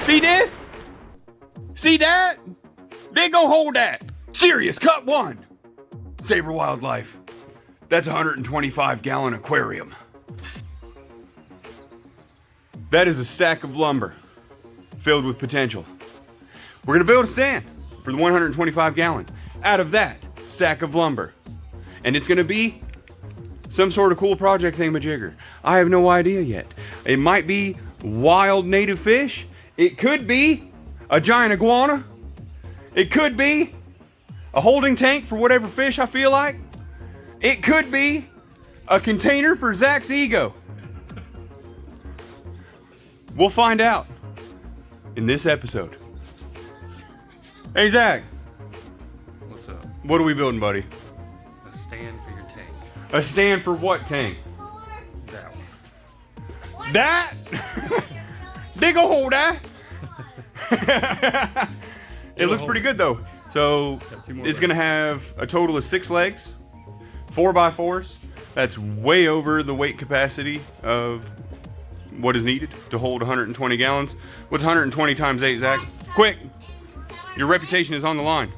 See this? See that? They go hold that. Serious, cut one. Sabre Wildlife. That's a 125-gallon aquarium. That is a stack of lumber filled with potential. We're gonna build a stand for the 125 gallons out of that stack of lumber. And it's gonna be some sort of cool project thingamajigger. I have no idea yet. It might be wild native fish. It could be a giant iguana. It could be a holding tank for whatever fish I feel like. It could be a container for Zach's ego. We'll find out in this episode. Hey Zach. What's up? What are we building, buddy? A stand for your tank. A stand for what tank? That one. That? Dig a hole that. It looks pretty good though. So it's gonna have a total of 6 legs, 4x4s. That's way over the weight capacity of what is needed to hold 120 gallons. What's 120 times 8, Zach? Quick! Your reputation is on the line.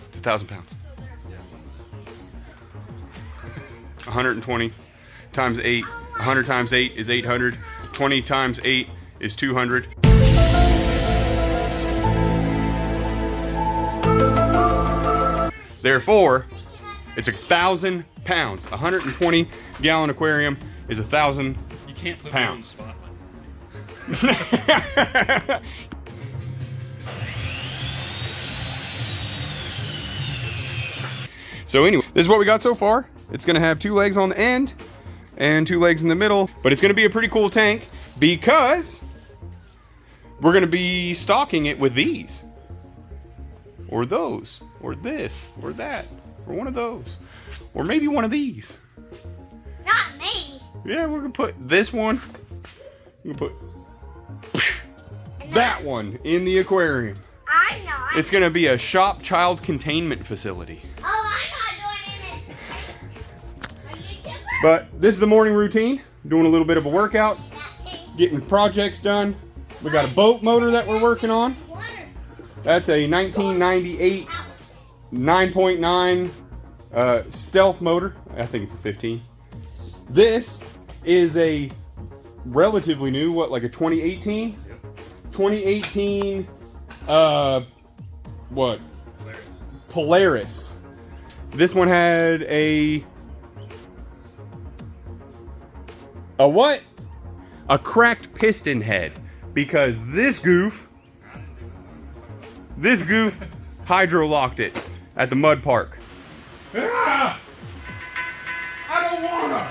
It's 1,000 pounds. 120 times 8. 100 times 8 is 800. 20 times 8 is 200. Therefore, it's 1,000 pounds. 120 gallon aquarium is 1,000 You can't put pounds. me on the spot. So anyway, this is what we got so far. It's gonna have 2 legs on the end and 2 legs in the middle, but it's gonna be a pretty cool tank because we're gonna be stocking it with these, or those, or this, or that, or one of those, or maybe one of these. Not me. Yeah, we're gonna put this one, we're gonna put that one in the aquarium. I'm not. It's gonna be a shop child containment facility. Oh, I'm not doing it. Are you chipper? But this is the morning routine, doing a little bit of a workout, getting projects done. We got a boat motor that we're working on. That's a 1998 9.9 stealth motor. I think it's a 15. This is a relatively new, what, like a 2018? 2018, what? Polaris. This one had a what? A cracked piston head, because this goof hydro locked it at the mud park. Ah! I don't wanna.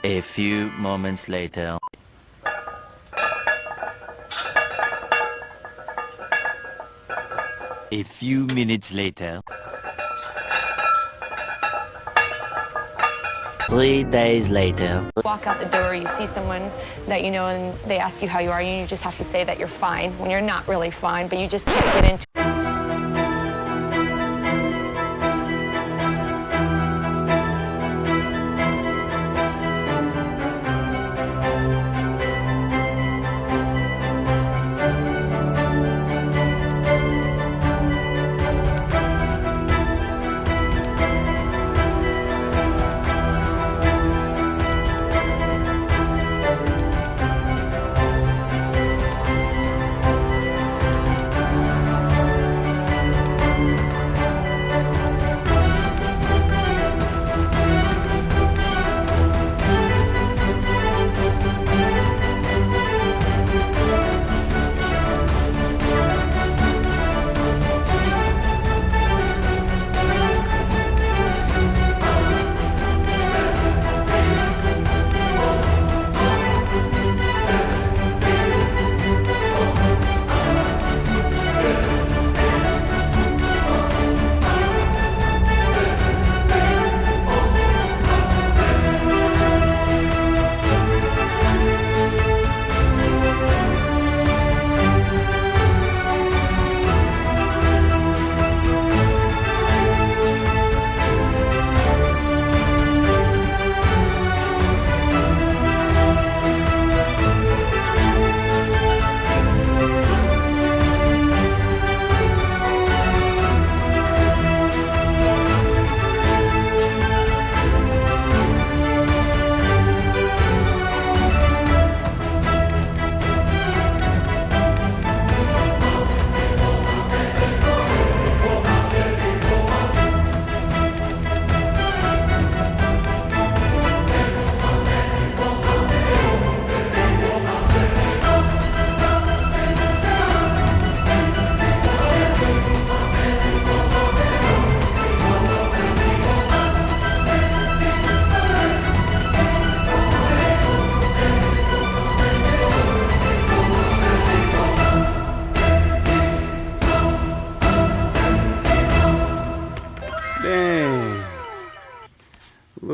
A few moments later. A few minutes later. 3 days later. Walk out the door, you see someone that you know and they ask you how you are, and you just have to say that you're fine when you're not really fine, but you just can't get into it.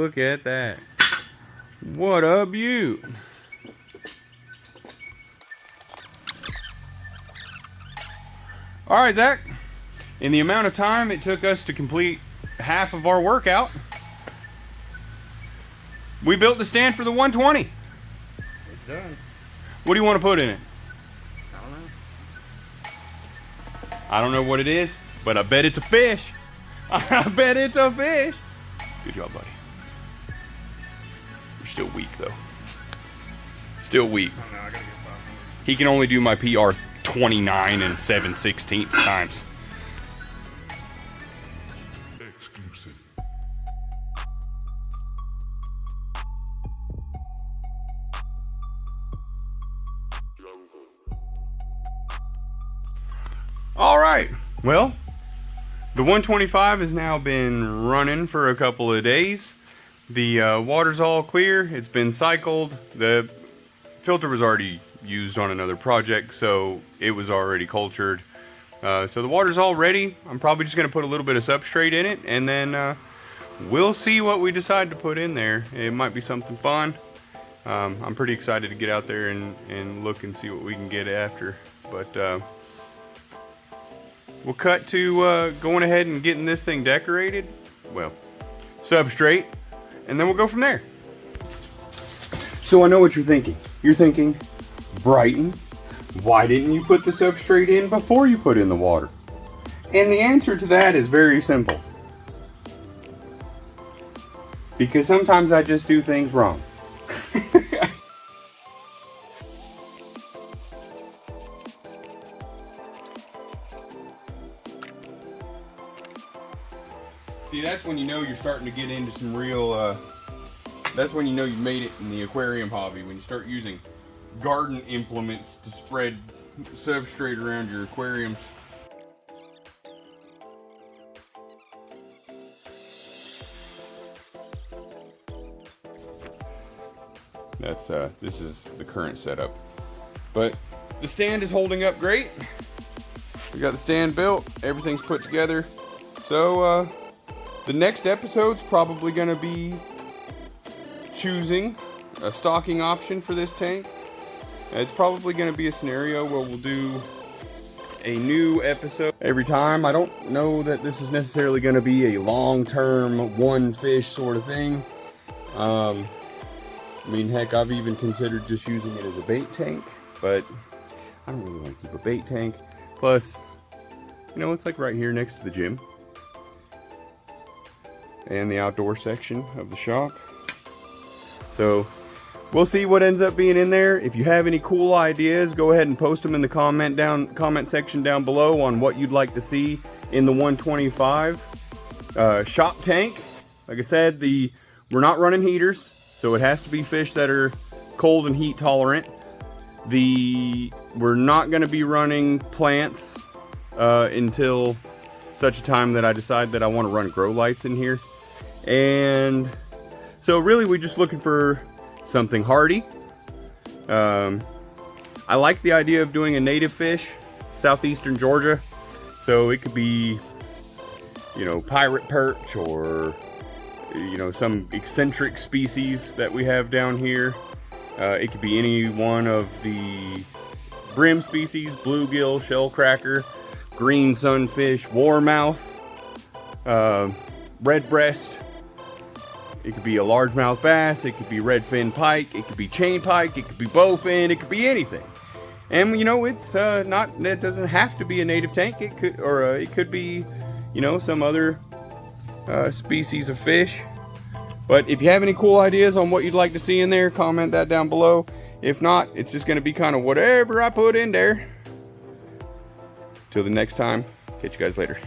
Look at that. What a beaut. All right, Zach. In the amount of time it took us to complete half of our workout, we built the stand for the 120. It's done. What do you want to put in it? I don't know. I don't know what it is, but I bet it's a fish. I bet it's a fish. Good job, buddy. You're still weak, though. Still weak. Oh no, I gotta get 500. He can only do my PR 29 and 7/16 times. Exclusive. All right. Well, the 125 has now been running for a couple of days. The water's all clear. It's been cycled. The filter was already used on another project, so it was already cultured. So the water's all ready. I'm probably just going to put a little bit of substrate in it, and then we'll see what we decide to put in there. It might be something fun. I'm pretty excited to get out there and look and see what we can get after. But we'll cut to going ahead and getting this thing decorated. Well, substrate, and then we'll go from there. So I know what you're thinking. You're thinking, Brighton, why didn't you put the substrate in before you put in the water? And the answer to that is very simple. Because sometimes I just do things wrong. See, that's when you know you're starting to get into some real, that's when you know you made it in the aquarium hobby, when you start using garden implements to spread substrate around your aquariums. That's, this is the current setup. But the stand is holding up great. We got the stand built, everything's put together. So, the next episode's probably going to be choosing a stocking option for this tank. It's probably going to be a scenario where we'll do a new episode every time. I don't know that this is necessarily going to be a long-term one fish sort of thing. I mean, heck, I've even considered just using it as a bait tank, but I don't really want to keep a bait tank. Plus, you know, it's like right here next to the gym and the outdoor section of the shop. So we'll see what ends up being in there. If you have any cool ideas, go ahead and post them in the comment section down below on what you'd like to see in the 125 shop tank. Like I said, we're not running heaters, so it has to be fish that are cold and heat tolerant. We're not going to be running plants until such a time that I decide that I want to run grow lights in here. And so really we're just looking for something hardy. I like the idea of doing a native fish, southeastern Georgia. So it could be, you know, pirate perch, or, you know, some eccentric species that we have down here. It could be any one of the brim species, bluegill, shellcracker, green sunfish, warmouth, red breast. It could be a largemouth bass, it could be redfin pike, it could be chain pike, it could be bowfin, it could be anything. And you know, it's it doesn't have to be a native tank. It could, or it could be, you know, some other species of fish. But if you have any cool ideas on what you'd like to see in there, comment that down below. If not, it's just going to be kind of whatever I put in there. Till the next time, catch you guys later.